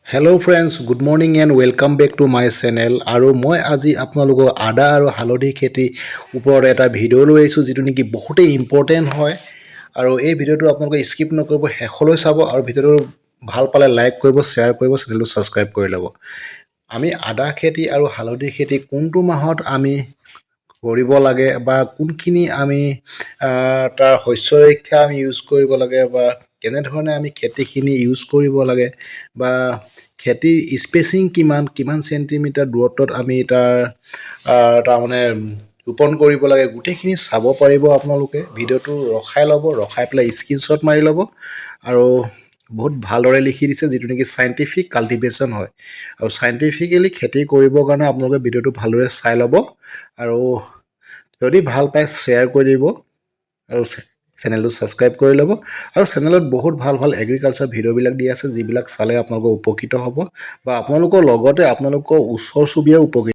Hello' friends good morning and welcome back to my channel আৰু মই আজি আপোনালোকক আদা আৰু হালধি খেতি ওপৰত এটা ভিডিঅ' লৈ আহিছোঁ যিটো নেকি বহুতেই ইম্পৰ্টেণ্ট হয় আৰু এই ভিডিঅ'টো আপোনালোকে স্কিপ নকৰিব শেষলৈ চাব আৰু ভিডিঅ'টো ভাল পালে লাইক কৰিব শ্বেয়াৰ কৰিব চেনেলটো ছাবস্ক্ৰাইব কৰি ল'ব। আমি আদা খেতি আৰু হালধি খেতি কোনটো মাহত আমি কৰিব লাগে বা কোনখিনি আমি তাৰ শস্য ৰক্ষা আমি ইউজ কৰিব লাগে বা কেনেধৰণে আমি খেতিখিনি ইউজ কৰিব লাগে বা খেতিৰ স্পেচিং কিমান চেণ্টিমিটাৰ দূৰত্বত আমি তাৰমানে ৰোপণ কৰিব লাগে গোটেইখিনি চাব পাৰিব আপোনালোকে। ভিডিঅ'টো ৰখাই ল'ব, ৰখাই পেলাই স্ক্ৰীনশ্বট মাৰি ল'ব আৰু বহুত ভালদৰে লিখি দিছে যিটো নেকি চাইণ্টিফিক কাল্টিভেশ্যন হয় আৰু চাইণ্টিফিকেলি খেতি কৰিবৰ কাৰণে আপোনালোকে ভিডিঅ'টো ভালদৰে চাই ল'ব আৰু যদি ভাল পায় শ্বেয়াৰ কৰি দিব আৰু চেনেলটো ছাবস্ক্ৰাইব কৰি ল'ব আৰু চেনেলত বহুত ভাল এগ্ৰিকালচাৰ ভিডিঅ'বিলাক দি আছে যিবিলাক চালে আপোনালোকৰ উপকৃত হ'ব বা আপোনালোকৰ লগতে আপোনালোকৰ ওচৰ চুবুৰীয়াও উপকৃত